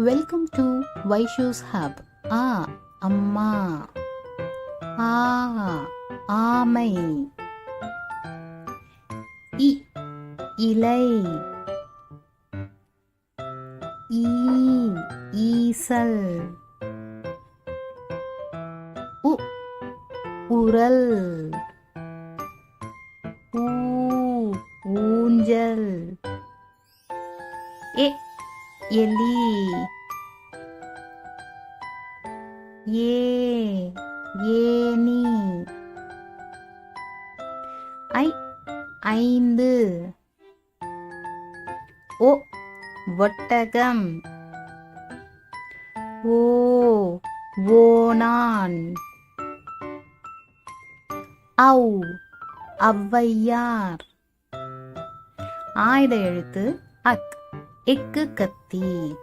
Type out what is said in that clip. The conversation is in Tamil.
Welcome to Vaishu's hub. அம்மா. ஆமை. இலை. ஈசல். உரல். ஊஞ்சல். எலி. ஏனி. ஐந்து. ஒட்டகம். ஓணான். ஔவையார். ஆயுத எழுத்து அக். எக்கு கத்தி.